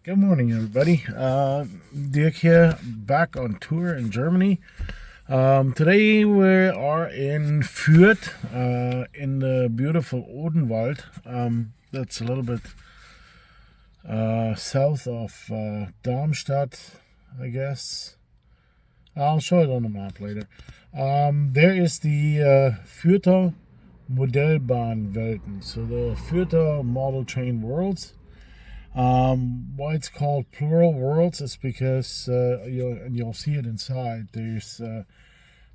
Good morning, everybody. Dirk here, back on tour in Germany. Today we are in Fürth, in the beautiful Odenwald. That's a little bit south of Darmstadt, I guess. I'll show it on the map later. There is the Fuerther Miniaturwelten, so the Fuerther model train worlds. Why it's called plural worlds is because you'll see it inside. There's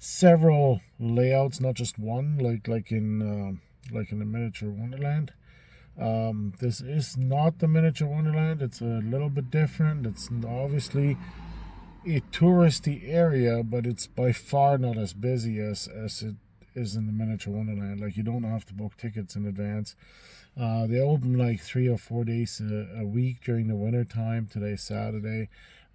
several layouts, not just one, like in the miniature Wonderland. This is not the miniature Wonderland. It's a little bit different. It's obviously a touristy area, but it's by far not as busy as it is in the miniature Wonderland. Like, you don't have to book tickets in advance. They open like 3 or 4 days a week during the winter time. Today's Saturday,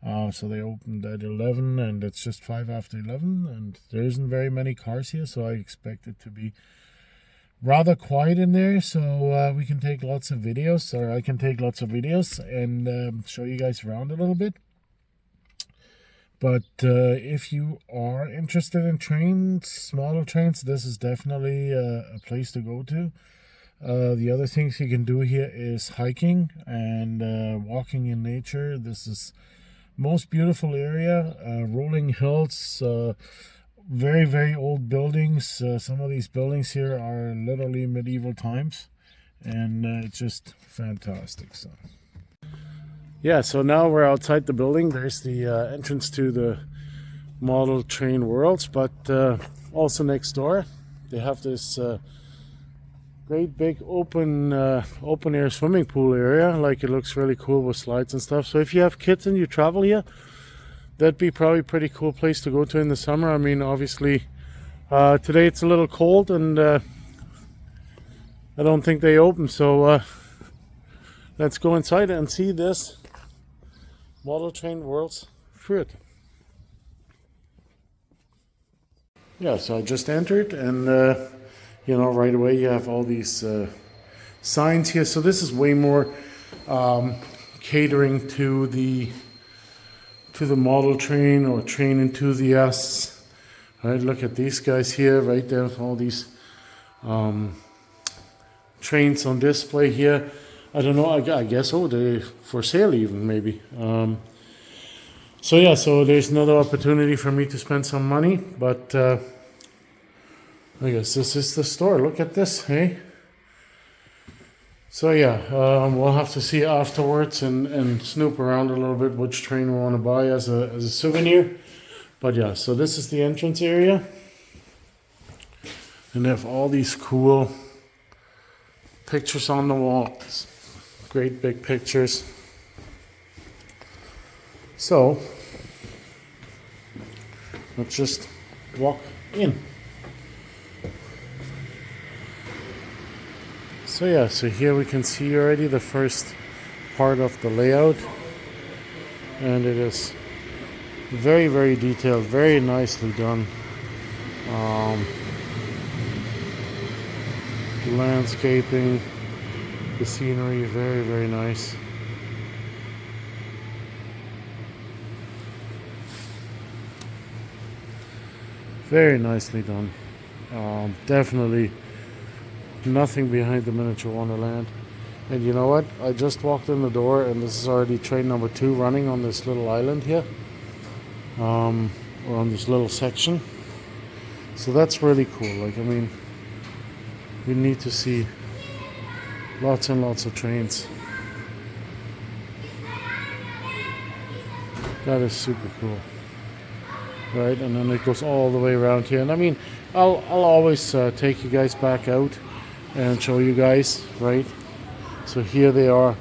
so they opened at 11 and it's just 5 after 11, and there isn't very many cars here, so I expect it to be rather quiet in there, so we can take lots of videos, or I can take lots of videos and show you guys around a little bit. But if you are interested in trains, smaller trains, this is definitely a place to go to. The other things you can do here is hiking and walking in nature. This is most beautiful area, rolling hills, very, very old buildings. Some of these buildings here are literally medieval times, and it's just fantastic. So yeah, so now we're outside the building. There's the entrance to the model train worlds, but also next door they have this great big open air swimming pool area. Like, it looks really cool with slides and stuff. So if you have kids and you travel here, that'd be probably a pretty cool place to go to in the summer. I mean, obviously today it's a little cold and I don't think they open, so let's go inside and see this model train worlds Fürth. Yeah, so I just entered, and right away you have all these signs here. So this is way more catering to the model train or train enthusiasts. Right, look at these guys here, right there, all these trains on display here. I don't know, I guess, they're for sale even, maybe. So yeah, so there's another opportunity for me to spend some money, but I guess this is the store. Look at this, hey? So yeah, we'll have to see afterwards and snoop around a little bit which train we want to buy as a souvenir. But yeah, so this is the entrance area. And they have all these cool pictures on the walls. Great big pictures. So let's just walk in. So yeah, so here we can see already the first part of the layout, and it is very, very detailed, very nicely done. The landscaping, the scenery, very, very nice. Very nicely done. Definitely nothing behind the miniature Wonderland. And you know what? I just walked in the door, and this is already train number 2 running on this little island here, or on this little section. So that's really cool. Like, I mean, we need to see lots and lots of trains. That is super cool. Right, and then it goes all the way around here. And I mean, I'll always take you guys back out and show you guys, right? So here they are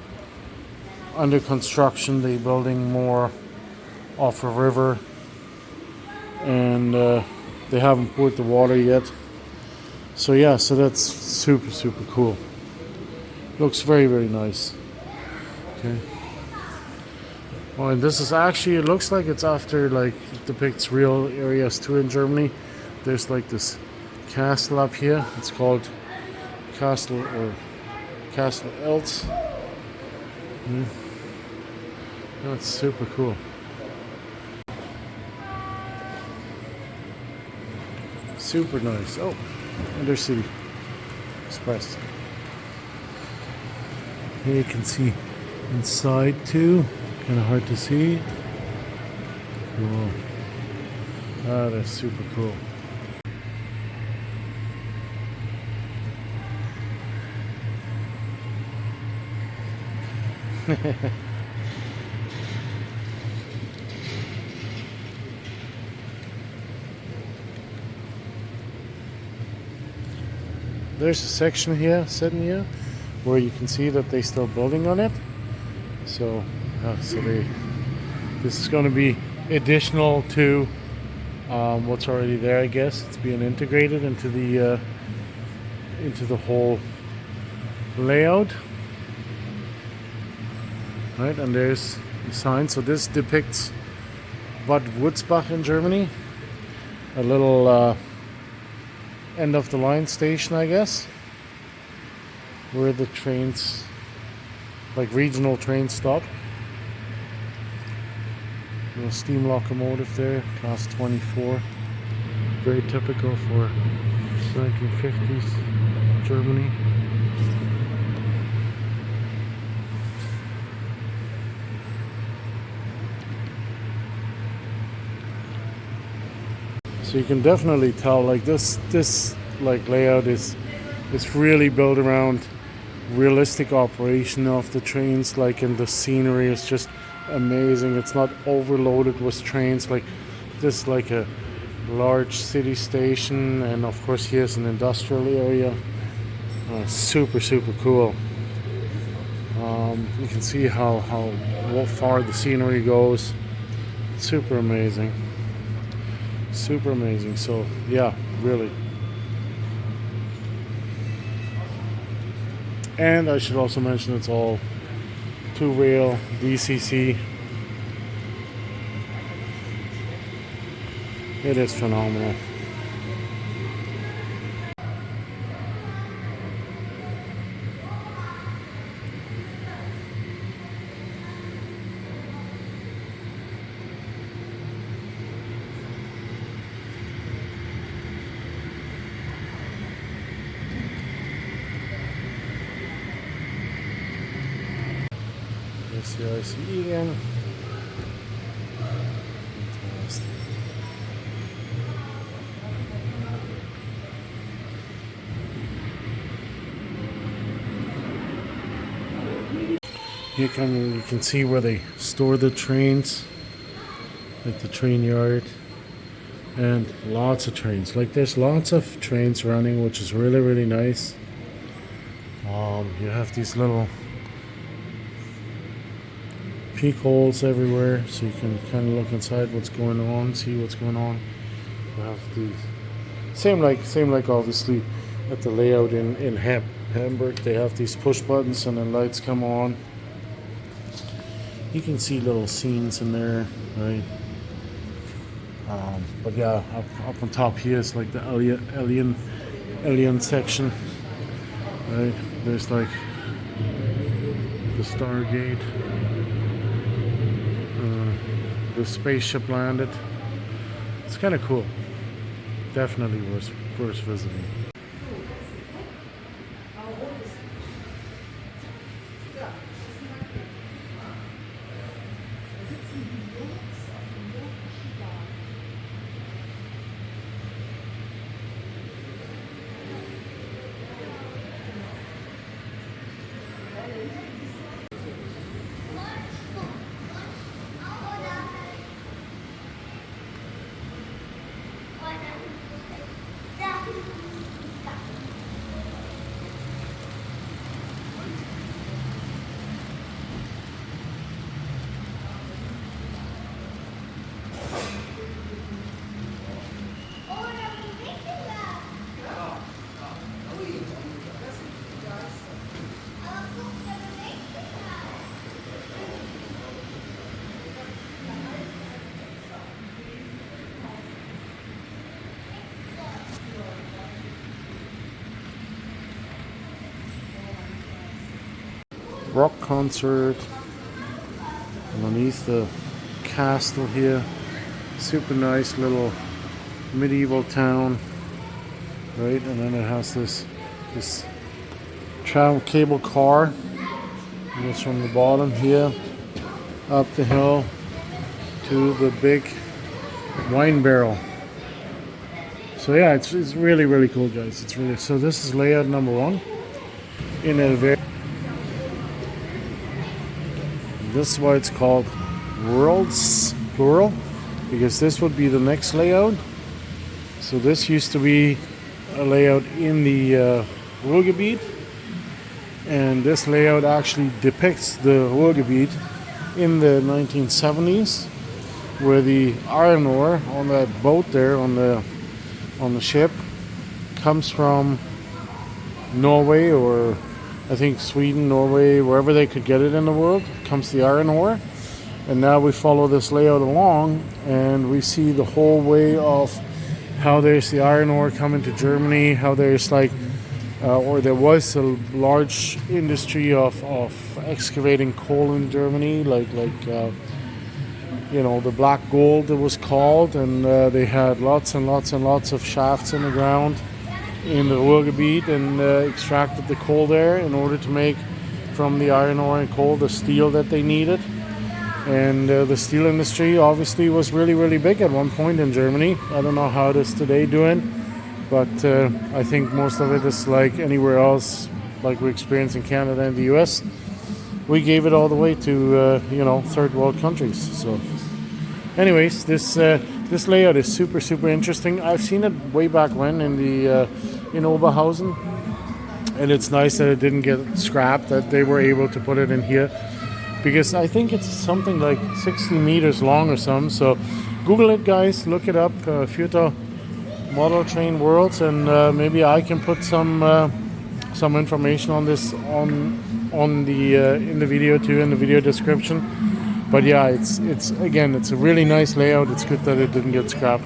under construction. They're building more off a river, and they haven't poured the water yet. So yeah, so that's super, super cool. Looks very, very nice. Okay. Oh, and this is actually, it looks like it's after, like, it depicts real areas too in Germany. There's like this castle up here. It's called Castle Eltz. That's super cool. Super nice. Oh, Intercity Express. Here you can see inside too. Kind of hard to see. Cool. Ah, that's super cool. There's a section here, sitting here, where you can see that they're still building on it. So, this is going to be additional to what's already there. I guess it's being integrated into the whole layout. Right, and there's the sign. So this depicts Bad Wurzbach in Germany. A little end of the line station, I guess, where the trains, like regional trains, stop. Little steam locomotive there, class 24. Very typical for 1950s Germany. So you can definitely tell, like this like layout is really built around realistic operation of the trains. Like, and the scenery is just amazing. It's not overloaded with trains. Like this, like a large city station, and of course here's an industrial area. Super cool. You can see how far the scenery goes. Super amazing. Super amazing. So yeah, really. And I should also mention it's all 2-rail DCC. It is phenomenal. There's the ICE again. Fantastic. Here you can see where they store the trains, like the train yard, and lots of trains. Like there's lots of trains running, which is really nice. You have these little peek holes everywhere, so you can kind of look inside what's going on, see what's going on. You have the same like obviously at the layout in Hamburg. They have these push buttons and the lights come on. You can see little scenes in there, right? But yeah, up on top here is like the alien section, right? There's like the Stargate. The spaceship landed. It's kind of cool. Definitely worth visiting. Rock concert. underneath the castle here. Super nice little medieval town, right? And then it has this travel cable car. It goes from the bottom here up the hill to the big wine barrel. So yeah, it's really, really cool, guys. It's really, so this is layout number 1 in a very, this is why it's called worlds plural, because this would be the next layout. So this used to be a layout in the Ruhrgebiet, and this layout actually depicts the Ruhrgebiet in the 1970s, where the iron ore on that boat there on the ship comes from Norway, or I think Sweden, Norway, wherever they could get it in the world, comes the iron ore. And now we follow this layout along, and we see the whole way of how there's the iron ore coming to Germany, how there's like, or there was a large industry of excavating coal in Germany, like you know, the black gold it was called, and they had lots and lots and lots of shafts in the ground in the Ruhrgebiet, and extracted the coal there in order to make from the iron ore and coal the steel that they needed. And the steel industry obviously was really, really big at one point in Germany. I don't know how it is today doing, but I think most of it is like anywhere else, like we experience in Canada and the US. We gave it all the way to you know, third world countries. So anyways, this layout is super, super interesting. I've seen it way back when in the in Oberhausen, and it's nice that it didn't get scrapped, that they were able to put it in here, because I think it's something like 60 meters long or something. So Google it, guys, look it up, Fuerther Model Train Worlds, and maybe I can put some information on this on the in the video too, in the video description. But yeah, it's again, it's a really nice layout. It's good that it didn't get scrapped.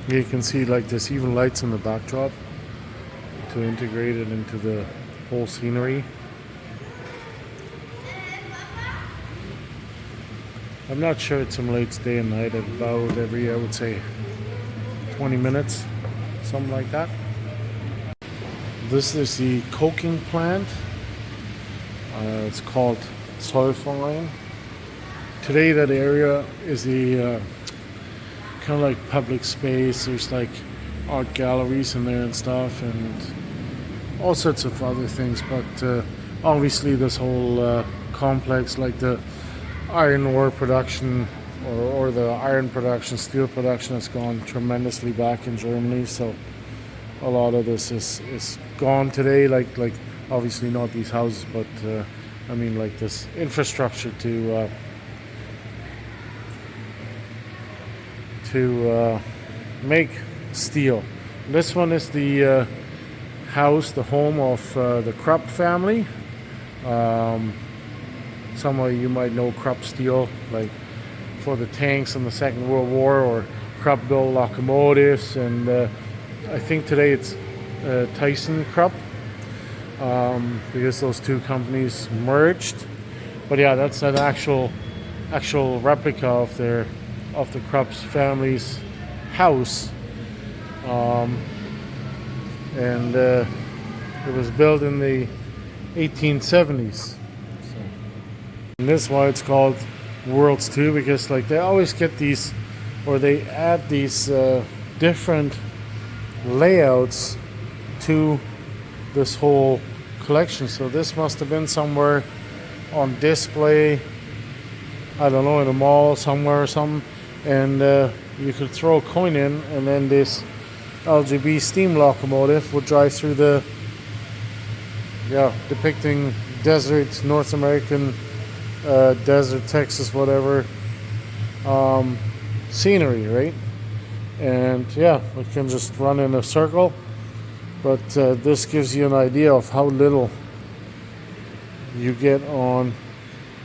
Here you can see like there's even lights in the backdrop to integrate it into the whole scenery. I'm not sure it simulates day and night at about every, I would say, 20 minutes, something like that. This is the coking plant. It's called Zollverein. Today that area is the kind of like public space. There's like art galleries in there and stuff, and all sorts of other things. But obviously this whole complex, like the iron ore production or the iron production, steel production, has gone tremendously back in Germany. So a lot of this is gone today. Like obviously not these houses, but I mean like this infrastructure to make steel. This one is the house, the home of the Krupp family. Some of you might know Krupp Steel, like for the tanks in the Second World War, or Krupp built locomotives, and I think today it's Tyson Krupp, because those two companies merged. But yeah, that's an actual replica of the Krupp's family's house, and it was built in the 1870s. And this is why it's called Worlds 2, because like they always get these, or they add these different layouts to this whole collection. So this must have been somewhere on display, I don't know, in a mall somewhere or something, and you could throw a coin in, and then this LGB steam locomotive would drive through the, depicting desert, North American desert, Texas, whatever, scenery, right? And yeah, it can just run in a circle, but this gives you an idea of how little you get on.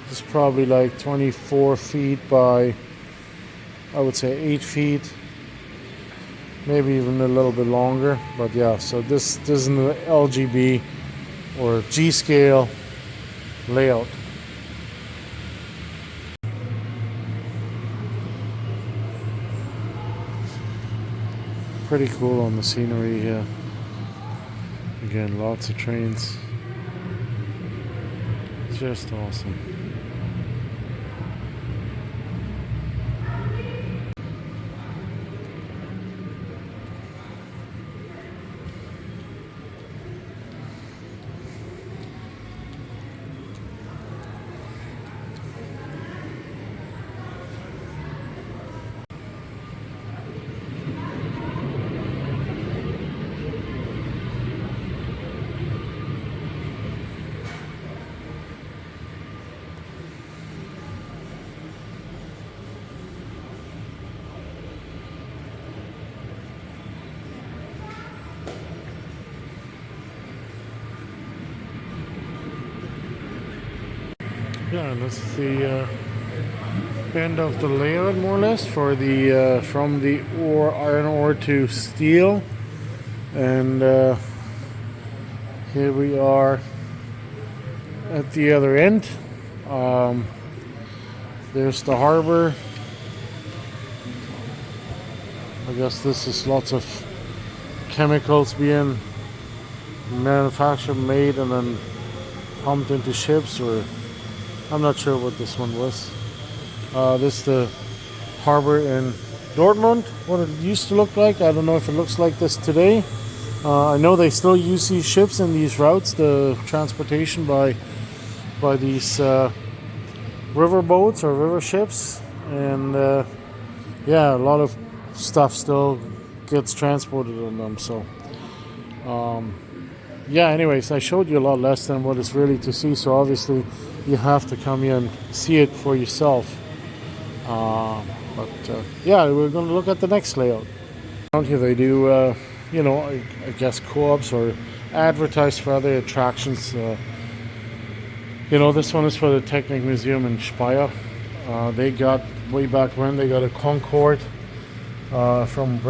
It's probably like 24 feet by, I would say 8 feet, maybe even a little bit longer. But yeah, so this is an LGB or G scale layout. Pretty cool on the scenery here. Again, lots of trains. Just awesome. Yeah, and that's the end of the layout, more or less, for the from the iron ore to steel. And here we are at the other end. There's the harbor. I guess this is lots of chemicals being manufactured, made, and then pumped into ships, or I'm not sure what this one was. This is the harbor in Dortmund, what it used to look like. I don't know if it looks like this today. I know they still use these ships in these routes, the transportation by these river boats or river ships. And yeah, a lot of stuff still gets transported on them. So yeah, anyways, I showed you a lot less than what is really to see. So obviously you have to come here and see it for yourself. But yeah, we're going to look at the next layout. Around here they do, you know, I guess co-ops or advertise for other attractions. You know, this one is for the Technic Museum in Speyer. They got, way back when, they got a Concorde from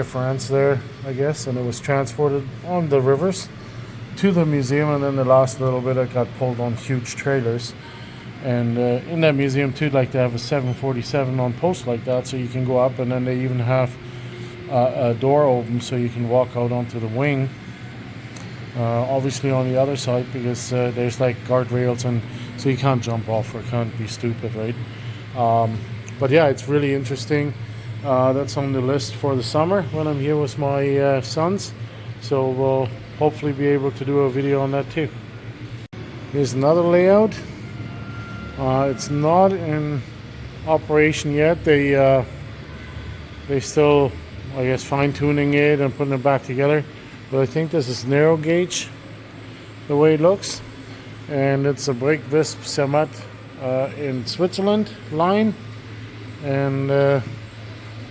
France there, I guess, and it was transported on the rivers to the museum, and then the last little bit it got pulled on huge trailers. And in that museum too, like they have a 747 on post like that, so you can go up, and then they even have a door open so you can walk out onto the wing. Obviously on the other side, because there's like guardrails, and so you can't jump off or can't be stupid, right? But yeah, it's really interesting. That's on the list for the summer when I'm here with my sons. So we'll hopefully be able to do a video on that too. Here's another layout. It's not in operation yet. They still, I guess, fine-tuning it and putting it back together. But I think this is narrow gauge, the way it looks. And it's a brake Visp Zermatt in Switzerland line. And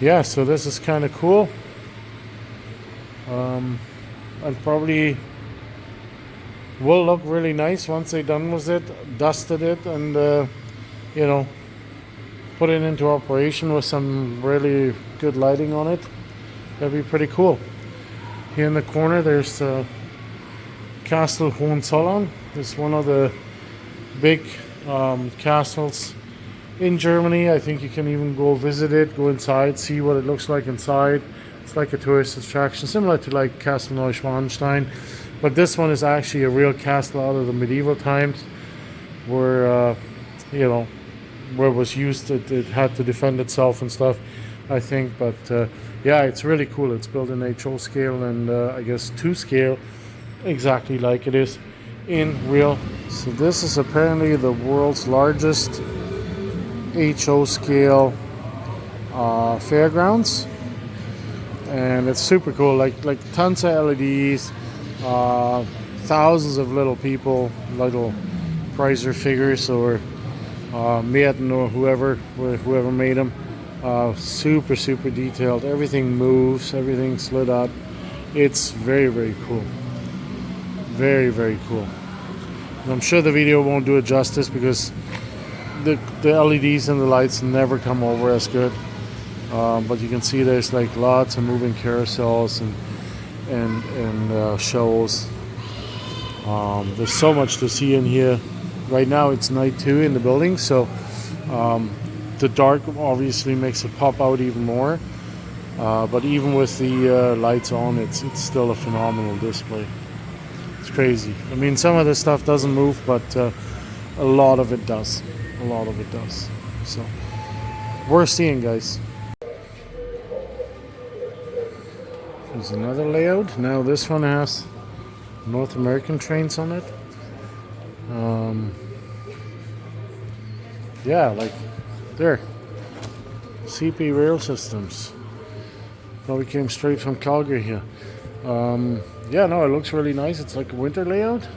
yeah, so this is kind of cool. And probably will look really nice once they're done with it, dusted it, and you know, put it into operation with some really good lighting on it. That'd be pretty cool. Here in the corner there's Castle Hohenzollern. It's one of the big castles in Germany. I think you can even go visit it, go inside, see what it looks like inside. It's like a tourist attraction, similar to like Castle Neuschwanstein. But this one is actually a real castle out of the medieval times, where you know, where it was used. It had to defend itself and stuff, I think. But yeah, it's really cool. It's built in HO scale and I guess 2 scale, exactly like it is in real. So this is apparently the world's largest HO scale fairgrounds, and it's super cool. Like tons of LEDs. Thousands of little people, little Preiser figures, or Merton, or whoever made them. Super detailed. Everything moves, everything's lit up. It's very cool. Very cool. And I'm sure the video won't do it justice, because the LEDs and the lights never come over as good. But you can see there's like lots of moving carousels and shows. There's so much to see in here. Right now it's night too in the building, so the dark obviously makes it pop out even more. But even with the lights on, it's still a phenomenal display. It's crazy. I mean, some of the stuff doesn't move, but a lot of it does. A lot of it does. So worth seeing, guys. There's another layout. Now this one has North American trains on it. Yeah, like there. CP Rail Systems. Probably came straight from Calgary here. Yeah, no, it looks really nice. It's like a winter layout,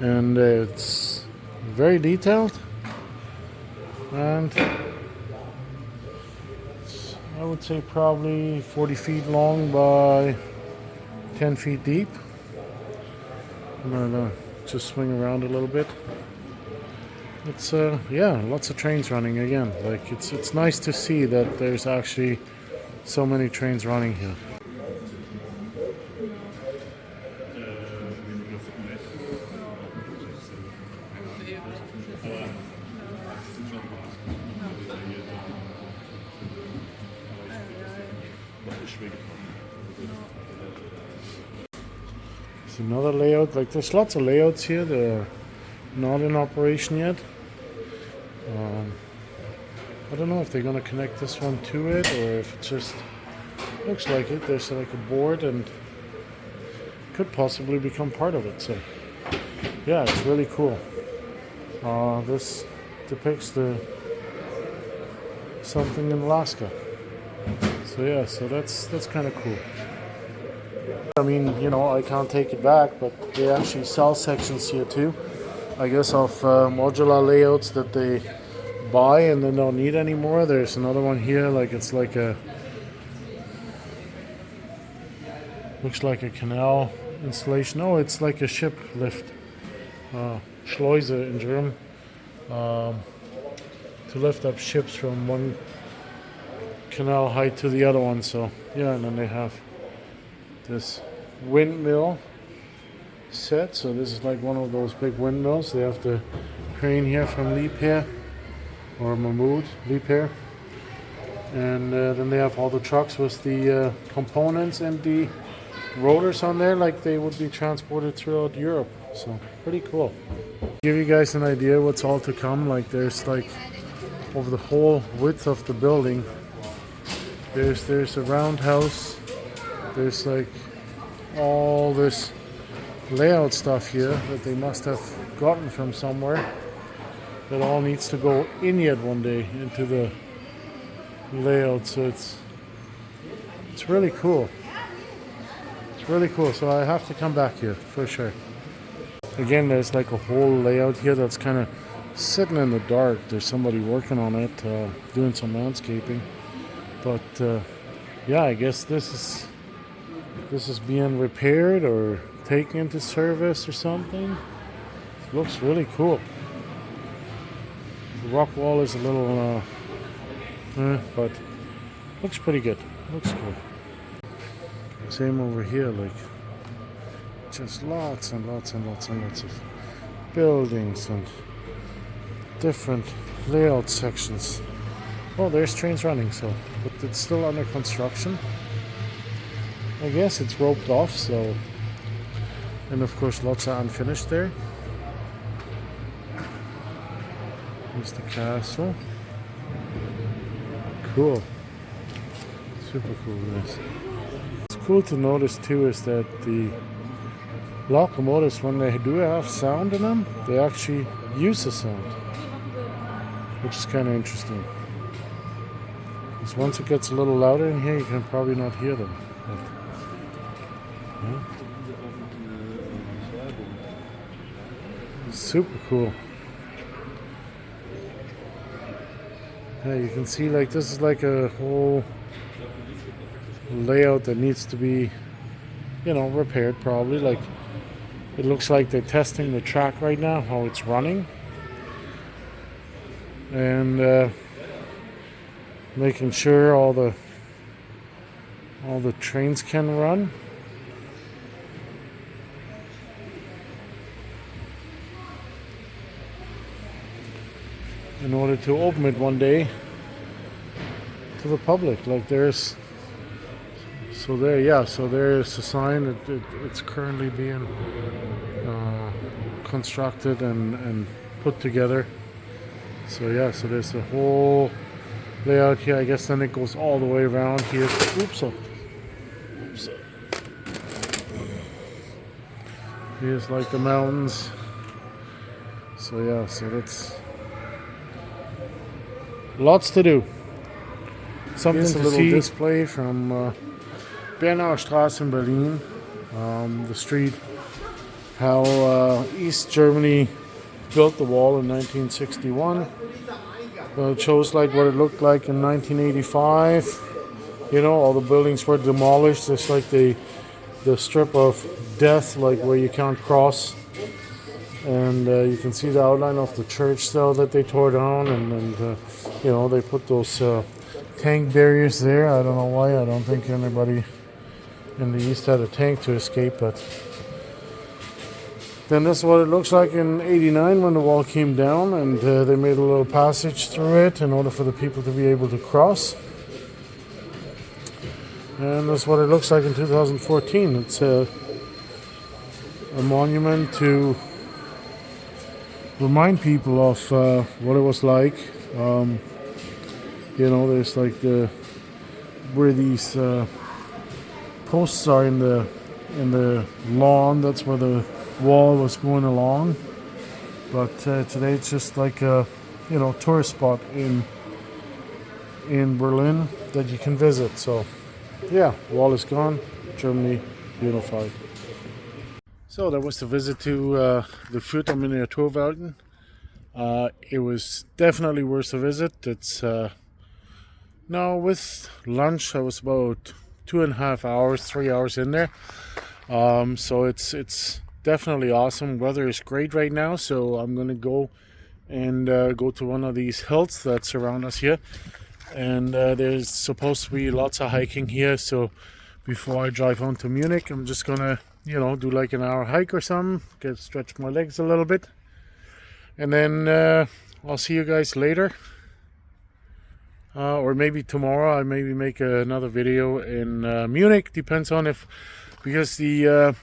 and it's very detailed, and I would say probably 40 feet long by 10 feet deep. I'm gonna just swing around a little bit. It's yeah, lots of trains running again. Like it's nice to see that there's actually so many trains running here. It's another layout. Like there's lots of layouts here that are not in operation yet. I don't know if they're gonna connect this one to it, or if it just looks like it. There's like a board and could possibly become part of it. So yeah, it's really cool. This depicts something in Alaska. So yeah, so that's kind of cool. I mean, you know, I can't take it back, but they actually sell sections here too, I guess, of modular layouts that they buy and then don't need anymore. There's another one here, like it's like a, looks like a canal installation. Oh, it's like a ship lift, Schleuse in German, to lift up ships from one canal height to the other one. So yeah, and then they have this windmill set. So this is like one of those big windmills. They have the crane here from Liebherr or Mahmoud Liebherr, and then they have all the trucks with the components and the rotors on there, like they would be transported throughout Europe. So pretty cool. Give you guys an idea what's all to come. Like there's like over the whole width of the building, there's a roundhouse. There's like all this layout stuff here that they must have gotten from somewhere. That all needs to go in yet one day into the layout. So it's really cool. It's really cool. So I have to come back here for sure. Again, there's like a whole layout here that's kind of sitting in the dark. There's somebody working on it, doing some landscaping. But yeah, I guess this is being repaired or taken into service or something. It looks really cool. The rock wall is a little, but looks pretty good. Looks cool. Same over here, like just lots and lots and lots and lots of buildings and different layout sections. Oh, there's trains running, so but it's still under construction. I guess it's roped off, so, and of course lots are unfinished there. Here's the castle. Cool. Super cool, guys. What's cool to notice too is that the locomotives, when they do have sound in them, they actually use the sound, which is kind of interesting. Because once it gets a little louder in here, you can probably not hear them. But, yeah. It's super cool. Yeah, you can see like this is like a whole layout that needs to be, you know, repaired probably. Like it looks like they're testing the track right now, how it's running, and making sure all the trains can run. In order to open it one day to the public. Like there's, so there, yeah, so there's a sign that it's currently being constructed and put together. So yeah, so there's a whole layout here. I guess then it goes all the way around here. Oops. Oops. Here's like the mountains. So yeah, so that's lots to do. Something Here's to a little see. display from Bernauer Straße in Berlin. The street, how East Germany built the wall in 1961. It shows like what it looked like in 1985. You know, all the buildings were demolished. It's like the strip of death, like where you can't cross. And you can see the outline of the church cell that they tore down, and you know, they put those tank barriers there. I don't know why. I don't think anybody in the east had a tank to escape, but then this is what it looks like in '89 when the wall came down, and they made a little passage through it in order for the people to be able to cross. And that's what it looks like in 2014. It's a monument to remind people of what it was like. You know, there's like where these posts are in the lawn. That's where the wall was going along. But today it's just like a, you know, tourist spot in Berlin that you can visit. So yeah, wall is gone. Germany unified. So that was the visit to the Fuerther Miniaturwelten. It was definitely worth a visit. It's now with lunch I was about 2.5 hours, 3 hours in there. So it's definitely awesome. Weather is great right now, so I'm gonna go and go to one of these hills that surround us here, and there's supposed to be lots of hiking here. So before I drive on to Munich, I'm just gonna, you know, do like an hour hike or something, stretch my legs a little bit, and then I'll see you guys later. Or maybe tomorrow I maybe make another video in Munich. Depends on if, because the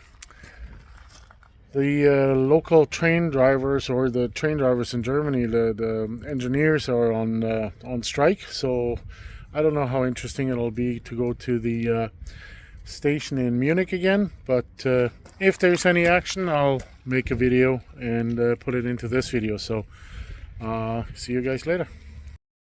local train drivers, or the train drivers in Germany, the engineers are on strike. So I don't know how interesting it'll be to go to the station in Munich again. But if there's any action, I'll make a video and put it into this video. So see you guys later.